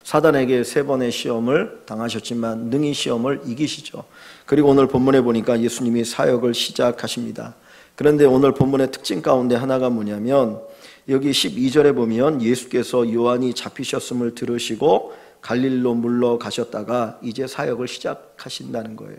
사단에게 3번의 시험을 당하셨지만 능히 시험을 이기시죠. 그리고 오늘 본문에 보니까 예수님이 사역을 시작하십니다. 그런데 오늘 본문의 특징 가운데 하나가 뭐냐면 여기 12절에 보면 예수께서 요한이 잡히셨음을 들으시고 갈릴리로 물러가셨다가 이제 사역을 시작하신다는 거예요.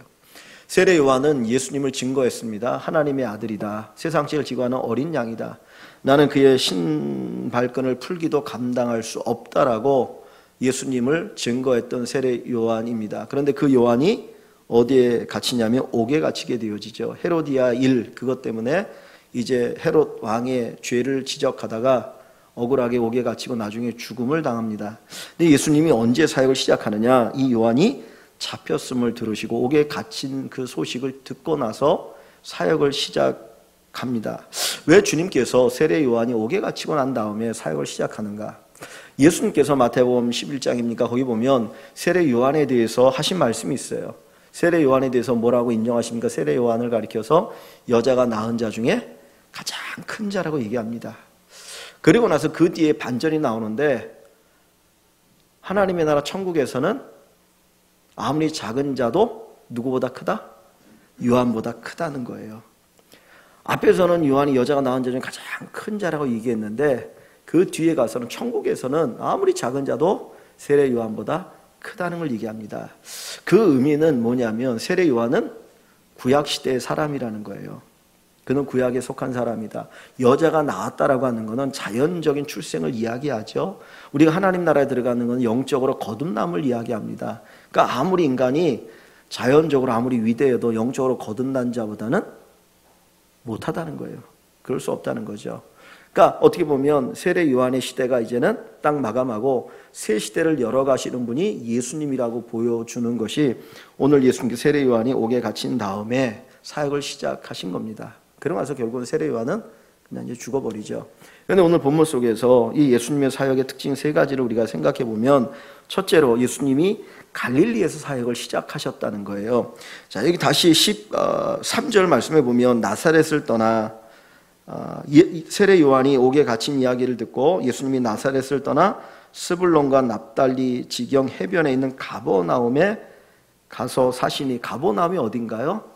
세례 요한은 예수님을 증거했습니다. 하나님의 아들이다. 세상책을 지고하는 어린 양이다. 나는 그의 신발끈을 풀기도 감당할 수 없다라고 예수님을 증거했던 세례 요한입니다. 그런데 그 요한이 어디에 갇히냐면 옥에 갇히게 되어지죠. 헤로디아 일, 그것 때문에 이제 헤롯 왕의 죄를 지적하다가 억울하게 옥에 갇히고 나중에 죽음을 당합니다. 근데 예수님이 언제 사역을 시작하느냐? 이 요한이 잡혔음을 들으시고 옥에 갇힌 그 소식을 듣고 나서 사역을 시작합니다. 왜 주님께서 세례 요한이 옥에 갇히고 난 다음에 사역을 시작하는가? 예수님께서 마태복음 11장입니까? 거기 보면 세례 요한에 대해서 하신 말씀이 있어요. 세례 요한에 대해서 뭐라고 인정하십니까? 세례 요한을 가리켜서 여자가 낳은 자 중에 가장 큰 자라고 얘기합니다. 그리고 나서 그 뒤에 반전이 나오는데 하나님의 나라 천국에서는 아무리 작은 자도 누구보다 크다? 요한보다 크다는 거예요. 앞에서는 요한이 여자가 낳은 자 중에 가장 큰 자라고 얘기했는데 그 뒤에 가서는 천국에서는 아무리 작은 자도 세례 요한보다 크다는 걸 얘기합니다. 그 의미는 뭐냐면 세례 요한은 구약시대의 사람이라는 거예요. 그는 구약에 속한 사람이다. 여자가 낳았다라고 하는 것은 자연적인 출생을 이야기하죠. 우리가 하나님 나라에 들어가는 것은 영적으로 거듭남을 이야기합니다. 그러니까 아무리 인간이 자연적으로 아무리 위대해도 영적으로 거듭난 자보다는 못하다는 거예요. 그럴 수 없다는 거죠. 그러니까 어떻게 보면 세례 요한의 시대가 이제는 딱 마감하고 새 시대를 열어가시는 분이 예수님이라고 보여주는 것이 오늘 예수님께서 세례 요한이 옥에 갇힌 다음에 사역을 시작하신 겁니다. 그러고 나서 결국은 세례 요한은 그냥 이제 죽어버리죠. 그런데 오늘 본문 속에서 이 예수님의 사역의 특징 3가지를 우리가 생각해 보면 첫째로 예수님이 갈릴리에서 사역을 시작하셨다는 거예요. 자, 여기 다시 13절 말씀해 보면 나사렛을 떠나 세례 요한이 옥에 갇힌 이야기를 듣고 예수님이 나사렛을 떠나 스불론과 납달리 지경 해변에 있는 가버나움에 가서 사시니 가버나움이 어딘가요?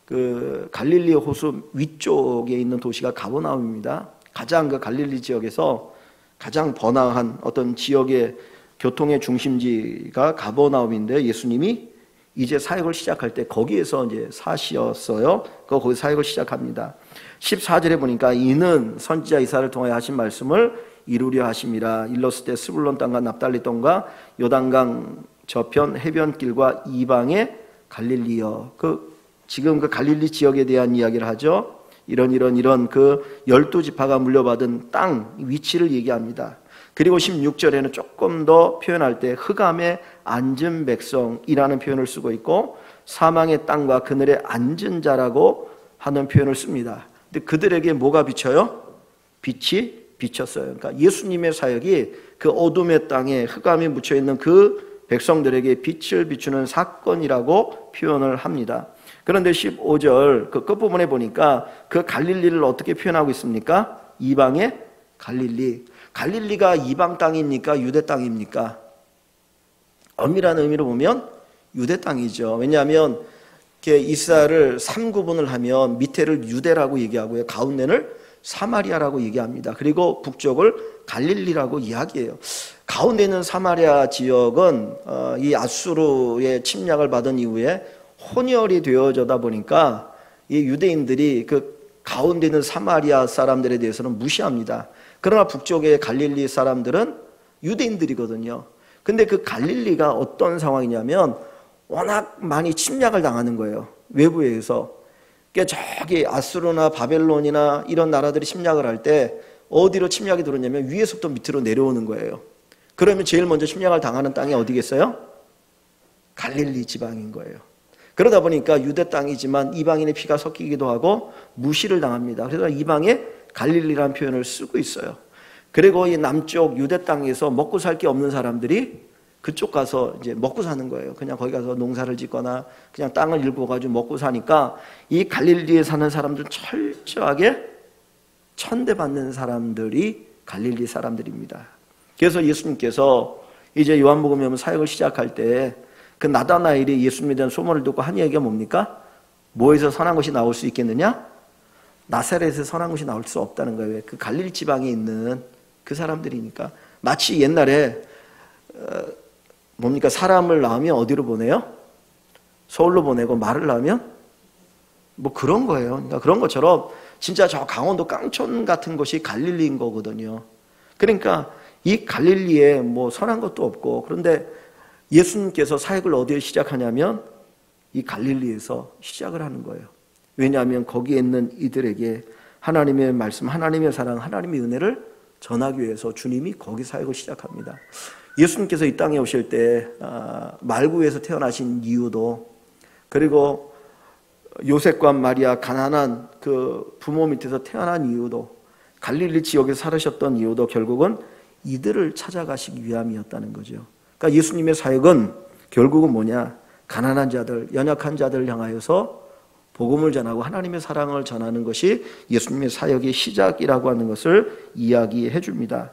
그 갈릴리 호수 위쪽에 있는 도시가 가버나움입니다. 가장 그 갈릴리 지역에서 가장 번화한 어떤 지역의 교통의 중심지가 가버나움인데 예수님이 이제 사역을 시작할 때 거기에서 이제 사시었어요. 거기 사역을 시작합니다. 14절에 보니까 이는 선지자 이사야를 통하여 하신 말씀을 이루려 하심이라. 일렀을 때 스불론 땅과 납달리 땅과 요단강 저편 해변길과 이방의 갈릴리여. 지금 그 갈릴리 지역에 대한 이야기를 하죠. 이런 그 12지파가 물려받은 땅 위치를 얘기합니다. 그리고 16절에는 조금 더 표현할 때 흑암에 앉은 백성이라는 표현을 쓰고 있고 사망의 땅과 그늘에 앉은 자라고 하는 표현을 씁니다. 근데 그들에게 뭐가 비쳐요? 빛이 비쳤어요. 그러니까 예수님의 사역이 그 어둠의 땅에 흑암이 묻혀있는 그 백성들에게 빛을 비추는 사건이라고 표현을 합니다. 그런데 15절 그 끝부분에 보니까 그 갈릴리를 어떻게 표현하고 있습니까? 이방의 갈릴리. 갈릴리가 이방 땅입니까? 유대 땅입니까? 엄밀한 의미로 보면 유대 땅이죠. 왜냐하면 이스라엘을 3구분을 하면 밑에를 유대라고 얘기하고요. 가운데를 사마리아라고 얘기합니다. 그리고 북쪽을 갈릴리라고 이야기해요. 가운데 있는 사마리아 지역은 이 아수르의 침략을 받은 이후에 혼혈이 되어져다 보니까 이 유대인들이 그 가운데 있는 사마리아 사람들에 대해서는 무시합니다. 그러나 북쪽의 갈릴리 사람들은 유대인들이거든요. 근데 그 갈릴리가 어떤 상황이냐면 워낙 많이 침략을 당하는 거예요. 외부에 의해서. 그러니까 저기 아수르나 바벨론이나 이런 나라들이 침략을 할 때 어디로 침략이 들어오냐면 위에서부터 밑으로 내려오는 거예요. 그러면 제일 먼저 침략을 당하는 땅이 어디겠어요? 갈릴리 지방인 거예요. 그러다 보니까 유대 땅이지만 이방인의 피가 섞이기도 하고 무시를 당합니다. 그래서 이방에 갈릴리라는 표현을 쓰고 있어요. 그리고 이 남쪽 유대 땅에서 먹고 살 게 없는 사람들이 그쪽 가서 이제 먹고 사는 거예요. 그냥 거기 가서 농사를 짓거나 그냥 땅을 일궈가지고 먹고 사니까 이 갈릴리에 사는 사람들은 철저하게 천대받는 사람들이 갈릴리 사람들입니다. 그래서 예수님께서 이제 요한복음에 보면 사역을 시작할 때 그 나다나엘이 예수님에 대한 소문을 듣고 한 얘기가 뭡니까? 뭐에서 선한 것이 나올 수 있겠느냐? 나사렛에서 선한 것이 나올 수 없다는 거예요. 그 갈릴리 지방에 있는 그 사람들이니까. 마치 옛날에 뭡니까? 사람을 낳으면 어디로 보내요? 서울로 보내고 말을 낳으면 뭐 그런 거예요. 그러니까 그런 것처럼 진짜 저 강원도 깡촌 같은 곳이 갈릴리인 거거든요. 그러니까 이 갈릴리에 뭐 선한 것도 없고, 그런데 예수님께서 사역을 어디에 시작하냐면 이 갈릴리에서 시작을 하는 거예요. 왜냐하면 거기에 있는 이들에게 하나님의 말씀, 하나님의 사랑, 하나님의 은혜를 전하기 위해서 주님이 거기 사역을 시작합니다. 예수님께서 이 땅에 오실 때 말구에서 태어나신 이유도, 그리고 요셉과 마리아 가난한 그 부모 밑에서 태어난 이유도, 갈릴리 지역에서 살으셨던 이유도 결국은 이들을 찾아가시기 위함이었다는 거죠. 그러니까 예수님의 사역은 결국은 뭐냐? 가난한 자들, 연약한 자들을 향하여서 복음을 전하고 하나님의 사랑을 전하는 것이 예수님의 사역의 시작이라고 하는 것을 이야기해 줍니다.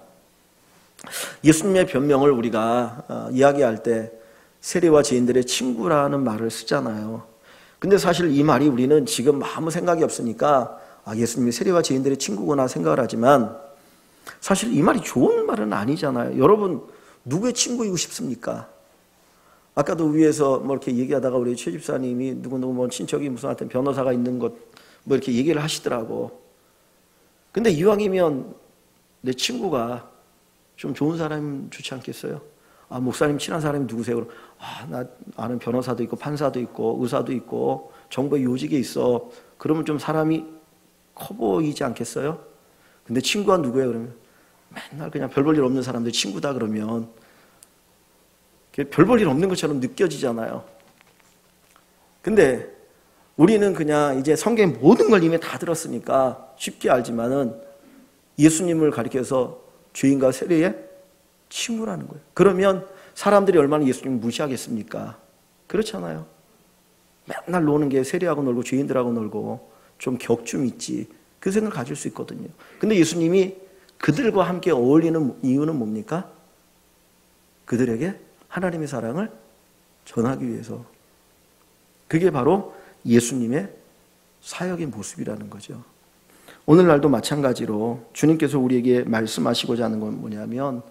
예수님의 변명을 우리가 이야기할 때 세리와 죄인들의 친구라는 말을 쓰잖아요. 근데 사실 이 말이 우리는 지금 아무 생각이 없으니까 예수님이 세리와 죄인들의 친구구나 생각을 하지만, 사실 이 말이 좋은 말은 아니잖아요. 여러분 누구의 친구이고 싶습니까? 아까도 위에서 뭐 이렇게 얘기하다가 우리 최 집사님이 누구누구 뭐 친척이 무슨 하여튼 변호사가 있는 것 뭐 이렇게 얘기를 하시더라고. 근데 이왕이면 내 친구가 좀 좋은 사람 좋지 않겠어요? 목사님 친한 사람이 누구세요? 그럼 나 아는 변호사도 있고 판사도 있고 의사도 있고 정부의 요직에 있어. 그러면 좀 사람이 커 보이지 않겠어요? 근데 친구가 누구예요? 그러면 맨날 그냥 별 볼 일 없는 사람들 친구다 그러면 별 볼 일 없는 것처럼 느껴지잖아요. 근데 우리는 그냥 이제 성경의 모든 걸 이미 다 들었으니까 쉽게 알지만은 예수님을 가리켜서 죄인과 세리의 친구라는 거예요. 그러면 사람들이 얼마나 예수님을 무시하겠습니까? 그렇잖아요. 맨날 노는 게 세리하고 놀고 죄인들하고 놀고 좀 격좀 있지, 그 생각을 가질 수 있거든요. 근데 예수님이 그들과 함께 어울리는 이유는 뭡니까? 그들에게 하나님의 사랑을 전하기 위해서. 그게 바로 예수님의 사역의 모습이라는 거죠. 오늘날도 마찬가지로 주님께서 우리에게 말씀하시고자 하는 건 뭐냐면,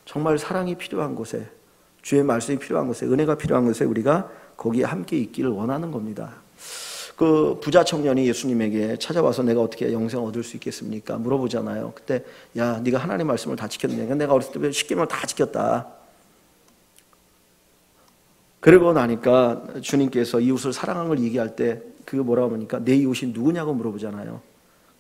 정말 사랑이 필요한 곳에, 주의 말씀이 필요한 곳에, 은혜가 필요한 곳에 우리가 거기에 함께 있기를 원하는 겁니다. 그 부자 청년이 예수님에게 찾아와서 내가 어떻게 영생을 얻을 수 있겠습니까? 물어보잖아요. 그때 야, 네가 하나님 말씀을 다 지켰네. 내가 어렸을 때 10계명을 다 지켰다. 그러고 나니까 주님께서 이웃을 사랑하는 걸 얘기할 때 그거 뭐라고 하니까 내 이웃이 누구냐고 물어보잖아요.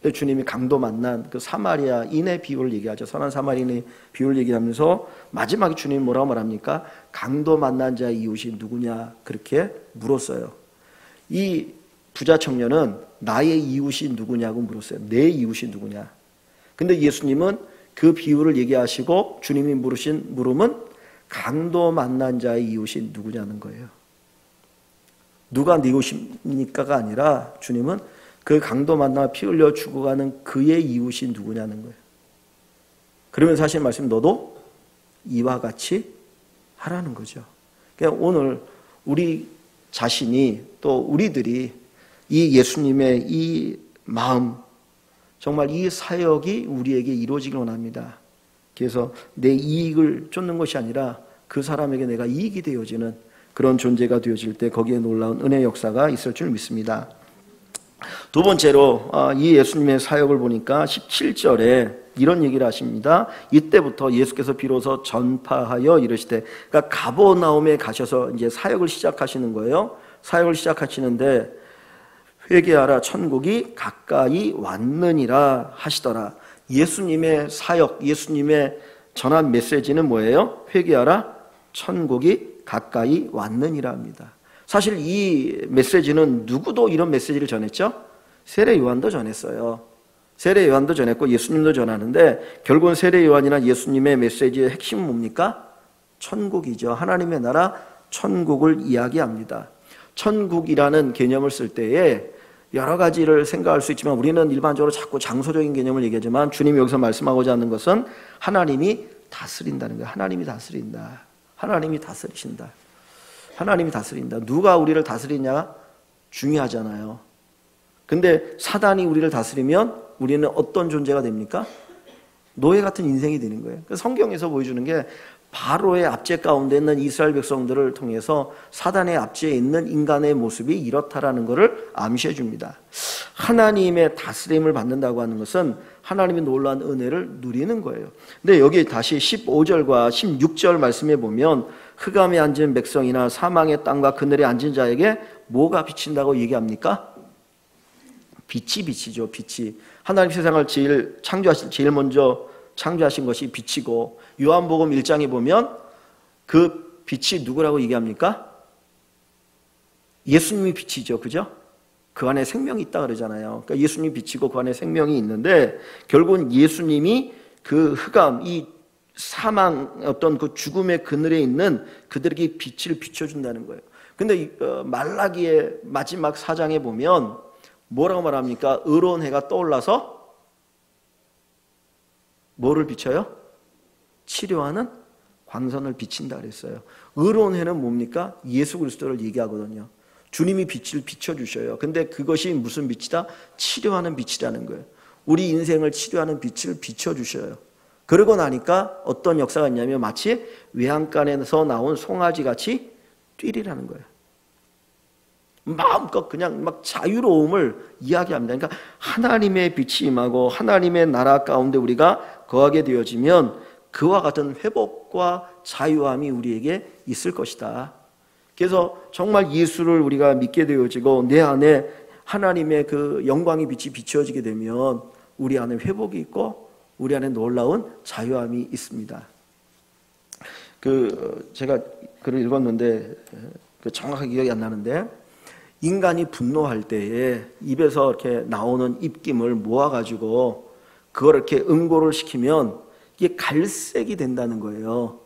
근데 주님이 강도 만난 그 사마리아인의 비유를 얘기하죠. 선한 사마리아인의 비유를 얘기하면서 마지막에 주님이 뭐라고 말합니까? 강도 만난 자의 이웃이 누구냐 그렇게 물었어요. 이 부자 청년은 나의 이웃이 누구냐고 물었어요. 내 이웃이 누구냐. 근데 예수님은 그 비유를 얘기하시고 주님이 물으신 물음은 강도 만난 자의 이웃이 누구냐는 거예요. 누가 네 이웃입니까가 아니라 주님은 그 강도 만나 피 흘려 죽어가는 그의 이웃이 누구냐는 거예요. 그러면 사실 말씀 너도 이와 같이 하라는 거죠. 그러니까 오늘 우리 자신이 또 우리들이 이 예수님의 이 마음, 정말 이 사역이 우리에게 이루어지길 원합니다. 그래서 내 이익을 쫓는 것이 아니라 그 사람에게 내가 이익이 되어지는 그런 존재가 되어질 때 거기에 놀라운 은혜의 역사가 있을 줄 믿습니다. 두 번째로 이 예수님의 사역을 보니까 17절에 이런 얘기를 하십니다. 이때부터 예수께서 비로소 전파하여 이르시되, 그러니까 가버나움에 가셔서 이제 사역을 시작하시는 거예요. 사역을 시작하시는데 회개하라 천국이 가까이 왔느니라 하시더라. 예수님의 사역, 예수님의 전한 메시지는 뭐예요? 회개하라 천국이 가까이 왔느니라 합니다. 사실 이 메시지는 누구도 이런 메시지를 전했죠? 세례 요한도 전했어요. 세례 요한도 전했고 예수님도 전하는데 결국은 세례 요한이나 예수님의 메시지의 핵심은 뭡니까? 천국이죠. 하나님의 나라 천국을 이야기합니다. 천국이라는 개념을 쓸 때에 여러 가지를 생각할 수 있지만 우리는 일반적으로 자꾸 장소적인 개념을 얘기하지만 주님이 여기서 말씀하고자 하는 것은 하나님이 다스린다는 거예요. 하나님이 다스린다. 하나님이 다스리신다. 하나님이 다스린다. 누가 우리를 다스리냐 중요하잖아요. 근데 사단이 우리를 다스리면 우리는 어떤 존재가 됩니까? 노예 같은 인생이 되는 거예요. 성경에서 보여주는 게 바로의 압제 가운데 있는 이스라엘 백성들을 통해서 사단의 압제에 있는 인간의 모습이 이렇다라는 것을 암시해 줍니다. 하나님의 다스림을 받는다고 하는 것은 하나님의 놀라운 은혜를 누리는 거예요. 근데 여기 다시 15절과 16절 말씀해 보면 흑암에 앉은 백성이나 사망의 땅과 그늘에 앉은 자에게 뭐가 비친다고 얘기합니까? 빛이 비치죠. 빛이. 하나님 세상을 제일 먼저 창조하신 것이 빛이고, 요한복음 1장에 보면 그 빛이 누구라고 얘기합니까? 예수님이 빛이죠. 그죠? 그 안에 생명이 있다 그러잖아요. 그러니까 예수님이 빛이고 그 안에 생명이 있는데, 결국은 예수님이 그 흑암, 이 사망, 어떤 그 죽음의 그늘에 있는 그들에게 빛을 비춰준다는 거예요. 근데 말라기의 마지막 4장에 보면 뭐라고 말합니까? 의로운 해가 떠올라서 뭐를 비춰요? 치료하는 광선을 비친다 그랬어요. 의로운 해는 뭡니까? 예수 그리스도를 얘기하거든요. 주님이 빛을 비춰주셔요. 근데 그것이 무슨 빛이다? 치료하는 빛이라는 거예요. 우리 인생을 치료하는 빛을 비춰주셔요. 그러고 나니까 어떤 역사가 있냐면 마치 외양간에서 나온 송아지같이 뛰리라는 거예요. 마음껏 그냥 막 자유로움을 이야기합니다. 그러니까 하나님의 빛이 임하고 하나님의 나라 가운데 우리가 거하게 되어지면 그와 같은 회복과 자유함이 우리에게 있을 것이다. 그래서 정말 예수를 우리가 믿게 되어지고 내 안에 하나님의 그 영광의 빛이 비춰지게 되면 우리 안에 회복이 있고 우리 안에 놀라운 자유함이 있습니다. 제가 글을 읽었는데 정확하게 기억이 안 나는데, 인간이 분노할 때에 입에서 이렇게 나오는 입김을 모아가지고 그걸 이렇게 응고를 시키면 이게 갈색이 된다는 거예요.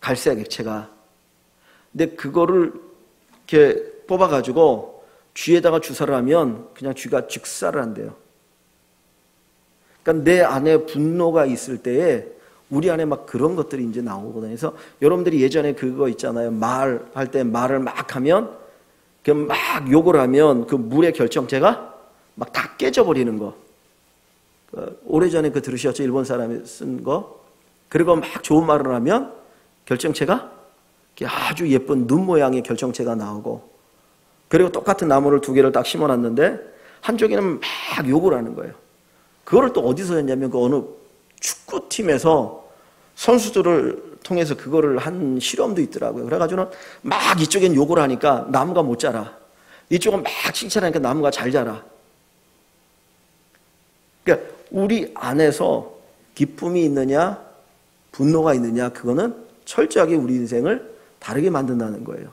갈색 액체가. 근데 그거를 이렇게 뽑아가지고 쥐에다가 주사를 하면 그냥 쥐가 즉사를 한대요. 그러니까 내 안에 분노가 있을 때에 우리 안에 막 그런 것들이 이제 나오거든요. 그래서 여러분들이 예전에 그거 있잖아요. 말할 때 말을 막 하면, 막 욕을 하면 그 물의 결정체가 막 다 깨져버리는 거. 오래전에 들으셨죠? 일본 사람이 쓴 거. 그리고 막 좋은 말을 하면 결정체가 아주 예쁜 눈 모양의 결정체가 나오고, 그리고 똑같은 나무를 두 개를 딱 심어놨는데 한쪽에는 막 욕을 하는 거예요. 그거를 또 어디서 했냐면 그 어느 축구팀에서 선수들을 통해서 그거를 한 실험도 있더라고요. 그래가지고는 막 이쪽엔 욕을 하니까 나무가 못 자라. 이쪽은 막 칭찬하니까 나무가 잘 자라. 그러니까 우리 안에서 기쁨이 있느냐, 분노가 있느냐, 그거는 철저하게 우리 인생을 다르게 만든다는 거예요.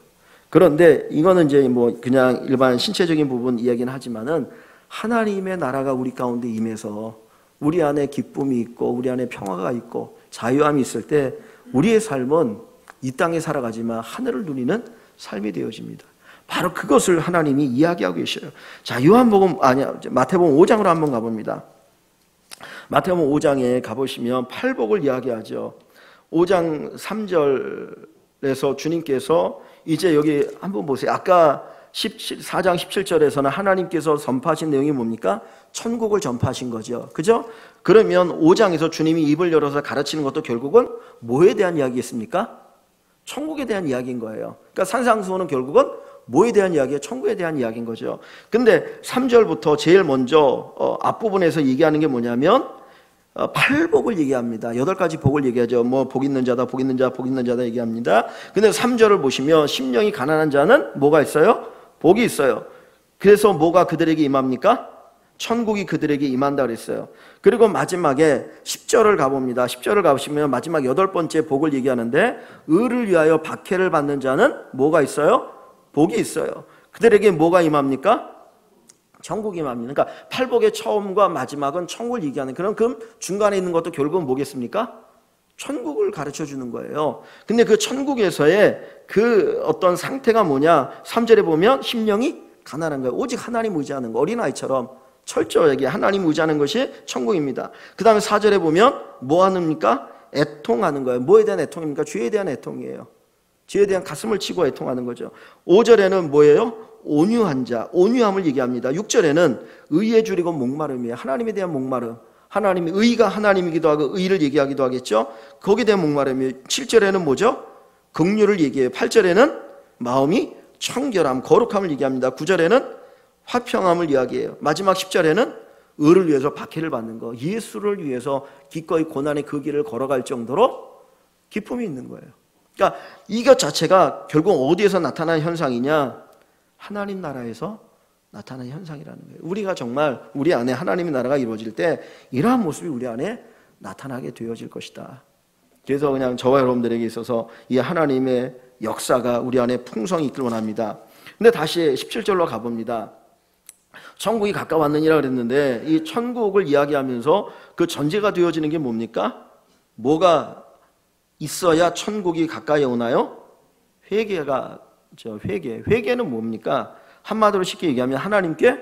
그런데 이거는 이제 뭐 그냥 일반 신체적인 부분 이야기는 하지만은 하나님의 나라가 우리 가운데 임해서 우리 안에 기쁨이 있고 우리 안에 평화가 있고 자유함이 있을 때 우리의 삶은 이 땅에 살아가지만 하늘을 누리는 삶이 되어집니다. 바로 그것을 하나님이 이야기하고 계셔요. 자, 마태복음 5장으로 한번 가봅니다. 마태복음 5장에 가보시면 팔복을 이야기하죠. 5장 3절에서 주님께서 이제 여기 한번 보세요. 아까 4장 17절에서는 하나님께서 전파하신 내용이 뭡니까? 천국을 전파하신 거죠. 그죠? 그러면 5장에서 주님이 입을 열어서 가르치는 것도 결국은 뭐에 대한 이야기겠습니까? 천국에 대한 이야기인 거예요. 그러니까 산상수훈은 결국은 뭐에 대한 이야기예요? 천국에 대한 이야기인 거죠. 근데 3절부터 제일 먼저 앞부분에서 얘기하는 게 뭐냐면 팔복을 얘기합니다. 8가지 복을 얘기하죠. 뭐 복 있는 자다, 복 있는 자, 복 있는 자다 얘기합니다. 근데 3절을 보시면 심령이 가난한 자는 뭐가 있어요? 복이 있어요. 그래서 뭐가 그들에게 임합니까? 천국이 그들에게 임한다 그랬어요. 그리고 마지막에 10절을 가봅니다. 10절을 가보시면 마지막 8번째 복을 얘기하는데, 의를 위하여 박해를 받는 자는 뭐가 있어요? 복이 있어요. 그들에게 뭐가 임합니까? 천국이 임합니다. 그러니까 팔복의 처음과 마지막은 천국을 얘기하는, 그럼 그 중간에 있는 것도 결국은 뭐겠습니까? 천국을 가르쳐 주는 거예요. 근데 그 천국에서의 그 어떤 상태가 뭐냐? 3절에 보면 심령이 가난한 거예요. 오직 하나님 의지하는 거. 어린아이처럼 철저하게 하나님 의지하는 것이 천국입니다. 그 다음에 4절에 보면 뭐 합니까? 애통하는 거예요. 뭐에 대한 애통입니까? 죄에 대한 애통이에요. 죄에 대한 가슴을 치고 애통하는 거죠. 5절에는 뭐예요? 온유한 자, 온유함을 얘기합니다. 6절에는 의에 줄이고 목마름이에요. 하나님에 대한 목마름. 하나님이 의가 하나님이기도 하고 의를 얘기하기도 하겠죠. 거기에 대한 목마름이에요. 7절에는 뭐죠? 긍휼을 얘기해요. 8절에는 마음이 청결함, 거룩함을 얘기합니다. 9절에는 화평함을 이야기해요. 마지막 10절에는 의를 위해서 박해를 받는 거, 예수를 위해서 기꺼이 고난의 그 길을 걸어갈 정도로 기쁨이 있는 거예요. 그러니까 이것 자체가 결국 어디에서 나타나는 현상이냐? 하나님 나라에서 나타나는 현상이라는 거예요. 우리가 정말 우리 안에 하나님의 나라가 이루어질 때 이러한 모습이 우리 안에 나타나게 되어질 것이다. 그래서 그냥 저와 여러분들에게 있어서 이 하나님의 역사가 우리 안에 풍성히 있길 원합니다. 근데 다시 17절로 가봅니다. 천국이 가까웠느니라 그랬는데 이 천국을 이야기하면서 그 전제가 되어지는 게 뭡니까? 뭐가 있어야 천국이 가까이 오나요? 회개는 뭡니까? 한마디로 쉽게 얘기하면 하나님께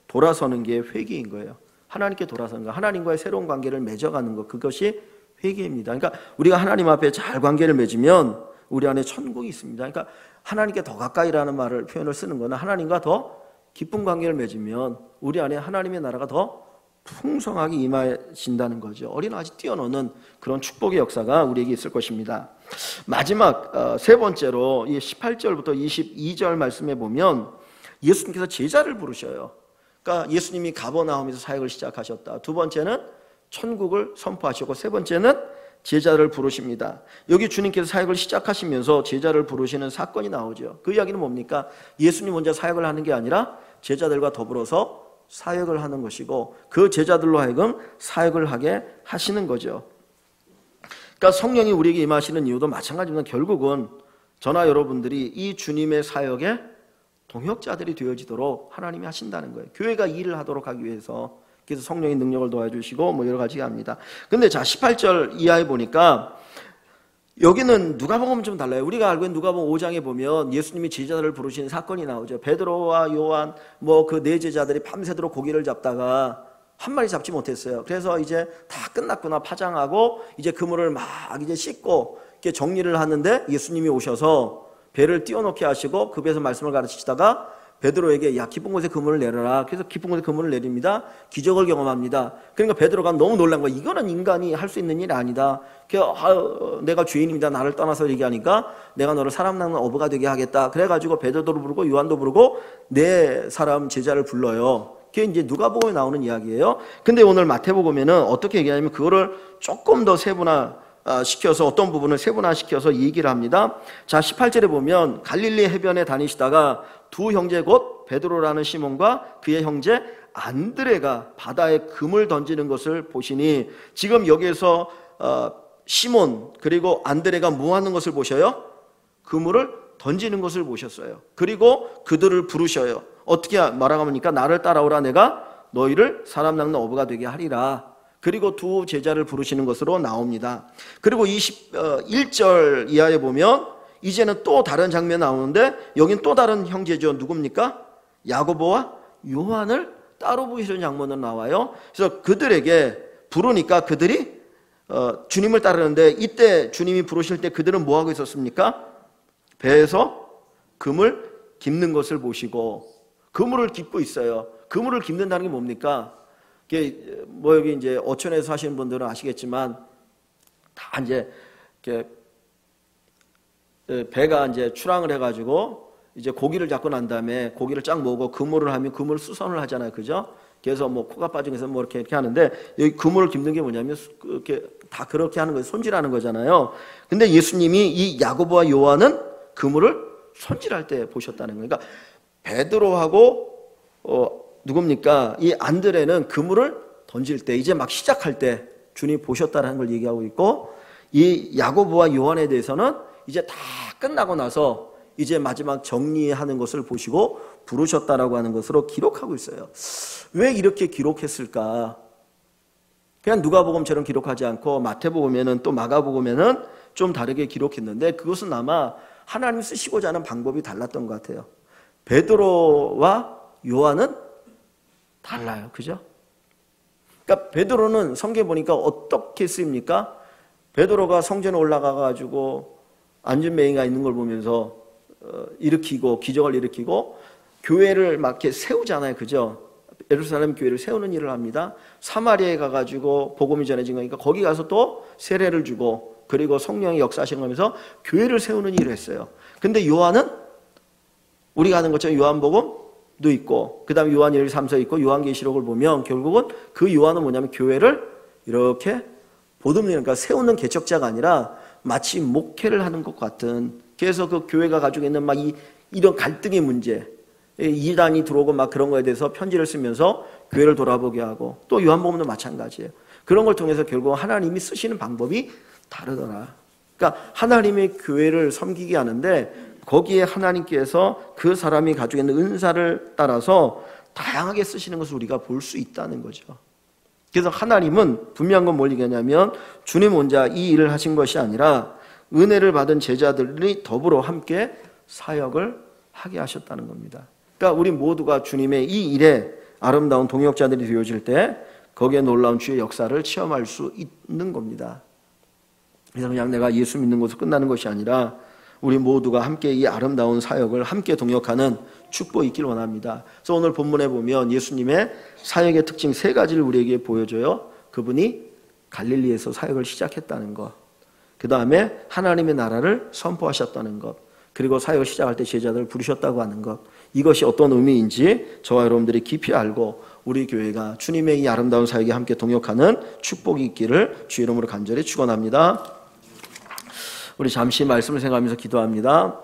돌아서는 게 회개인 거예요. 하나님께 돌아서는 거, 하나님과의 새로운 관계를 맺어가는 것, 그것이 회개입니다. 그러니까 우리가 하나님 앞에 잘 관계를 맺으면 우리 안에 천국이 있습니다. 그러니까 하나님께 더 가까이라는 표현을 쓰는 거는 하나님과 더 깊은 관계를 맺으면 우리 안에 하나님의 나라가 더 풍성하게 임하신다는 거죠. 어린아이 뛰어노는 그런 축복의 역사가 우리에게 있을 것입니다. 마지막 세 번째로 이 18절부터 22절 말씀에 보면 예수님께서 제자를 부르셔요. 그러니까 예수님이 가버나움에서 사역을 시작하셨다. 두 번째는 천국을 선포하셨고 세 번째는 제자를 부르십니다. 여기 주님께서 사역을 시작하시면서 제자를 부르시는 사건이 나오죠. 그 이야기는 뭡니까? 예수님 혼자 사역을 하는 게 아니라 제자들과 더불어서 사역을 하는 것이고 그 제자들로 하여금 사역을 하게 하시는 거죠. 그러니까 성령이 우리에게 임하시는 이유도 마찬가지입니다. 결국은 저나 여러분들이 이 주님의 사역에 동역자들이 되어지도록 하나님이 하신다는 거예요. 교회가 일을 하도록 하기 위해서. 그래서 성령의 능력을 도와주시고 여러 가지 합니다. 근데 자 18절 이하에 보니까 여기는 누가복음은 좀 달라요. 우리가 알고 있는 누가복음 5장에 보면 예수님이 제자들을 부르시는 사건이 나오죠. 베드로와 요한 그 네 제자들이 밤새도록 고기를 잡다가 한 마리 잡지 못했어요. 그래서 이제 다 끝났구나 파장하고 이제 그물을 막 이제 씻고 이렇게 정리를 하는데 예수님이 오셔서 배를 띄워놓게 하시고 그 배에서 말씀을 가르치시다가 베드로에게 야 깊은 곳에 그물을 내려라. 그래서 깊은 곳에 그물을 내립니다. 기적을 경험합니다. 그러니까 베드로가 너무 놀란 거야. 이거는 인간이 할 수 있는 일이 아니다. 내가 죄인입니다. 나를 떠나서 얘기하니까 내가 너를 사람 낚는 어부가 되게 하겠다. 그래가지고 베드로도 부르고 요한도 부르고 네 사람 제자를 불러요. 그게 이제 누가복음에 나오는 이야기예요. 근데 오늘 마태복음에는 어떻게 얘기하냐면 그거를 조금 더 시켜서 어떤 부분을 세분화시켜서 얘기를 합니다. 자 18절에 보면 갈릴리 해변에 다니시다가 두 형제 곧 베드로라는 시몬과 그의 형제 안드레가 바다에 금을 던지는 것을 보시니 지금 여기에서 시몬 그리고 안드레가 뭐 하는 것을 보셔요? 그물을 던지는 것을 보셨어요. 그리고 그들을 부르셔요. 어떻게 말하니까 나를 따라오라 내가 너희를 사람 낚는 어부가 되게 하리라. 그리고 두 제자를 부르시는 것으로 나옵니다. 그리고 21절 이하에 보면 이제는 또 다른 장면이 나오는데 여긴 또 다른 형제죠. 누굽니까? 야고보와 요한을 따로 부르시는 장면으로 나와요. 그래서 그들에게 부르니까 그들이 주님을 따르는데 이때 주님이 부르실 때 그들은 뭐 하고 있었습니까? 배에서 금을 깁는 것을 보시고 그물을 깁고 있어요. 그물을 깁는다는 게 뭡니까? 여기 이제 어촌에서 사시는 분들은 아시겠지만 다 이제 배가 이제 출항을 해가지고 이제 고기를 잡고 난 다음에 고기를 쫙 모으고 그물을 하면 그물 수선을 하잖아요, 그죠? 그래서 코가 빠지면서 이렇게 하는데 여기 그물을 깁는 게 뭐냐면 다 그렇게 하는 거예요, 손질하는 거잖아요. 근데 예수님이 이 야고보와 요한은 그물을 손질할 때 보셨다는 거예요. 그러니까 베드로하고 누굽니까? 이 안드레는 그물을 던질 때 이제 막 시작할 때 주님이 보셨다는 걸 얘기하고 있고 이 야고보와 요한에 대해서는 이제 다 끝나고 나서 이제 마지막 정리하는 것을 보시고 부르셨다라고 하는 것으로 기록하고 있어요. 왜 이렇게 기록했을까? 그냥 누가복음처럼 기록하지 않고 마태복음에는 또 마가복음에는 좀 다르게 기록했는데 그것은 아마 하나님 쓰시고자 하는 방법이 달랐던 것 같아요. 베드로와 요한은 달라요. 그죠? 그러니까 베드로는 성경에 보니까 어떻게 쓰입니까? 베드로가 성전에 올라가 가지고 안전뱅이가 있는 걸 보면서 일으키고 기적을 일으키고 교회를 막 이렇게 세우잖아요. 그죠? 예루살렘 교회를 세우는 일을 합니다. 사마리아에 가가지고 복음이 전해진 거니까 거기 가서 또 세례를 주고 그리고 성령이 역사하시면서 교회를 세우는 일을 했어요. 근데 요한은 우리가 아는 것처럼 요한복음도 있고 그 다음에 요한 1, 3서 있고 요한계시록을 보면 결국은 그 요한은 뭐냐면 교회를 이렇게 보듬는, 그러니까 세우는 개척자가 아니라 마치 목회를 하는 것 같은, 그래서 그 교회가 가지고 있는 막 이런 갈등의 문제, 이단이 들어오고 막 그런 거에 대해서 편지를 쓰면서 교회를 돌아보게 하고, 또 요한복음도 마찬가지예요. 그런 걸 통해서 결국 하나님이 쓰시는 방법이 다르더라. 그러니까 하나님의 교회를 섬기게 하는데 거기에 하나님께서 그 사람이 가지고 있는 은사를 따라서 다양하게 쓰시는 것을 우리가 볼 수 있다는 거죠. 그래서 하나님은 분명한 건 뭘 얘기하냐면 주님 혼자 이 일을 하신 것이 아니라 은혜를 받은 제자들이 더불어 함께 사역을 하게 하셨다는 겁니다. 그러니까 우리 모두가 주님의 이 일에 아름다운 동역자들이 되어질 때 거기에 놀라운 주의 역사를 체험할 수 있는 겁니다. 그래서 그냥 내가 예수 믿는 것으로 끝나는 것이 아니라 우리 모두가 함께 이 아름다운 사역을 함께 동역하는 축복이 있길 원합니다. 그래서 오늘 본문에 보면 예수님의 사역의 특징 3가지를 우리에게 보여줘요. 그분이 갈릴리에서 사역을 시작했다는 것, 그 다음에 하나님의 나라를 선포하셨다는 것, 그리고 사역을 시작할 때 제자들을 부르셨다고 하는 것, 이것이 어떤 의미인지 저와 여러분들이 깊이 알고 우리 교회가 주님의 이 아름다운 사역에 함께 동역하는 축복이 있기를 주의 이름으로 간절히 축원합니다. 우리 잠시 말씀을 생각하면서 기도합니다.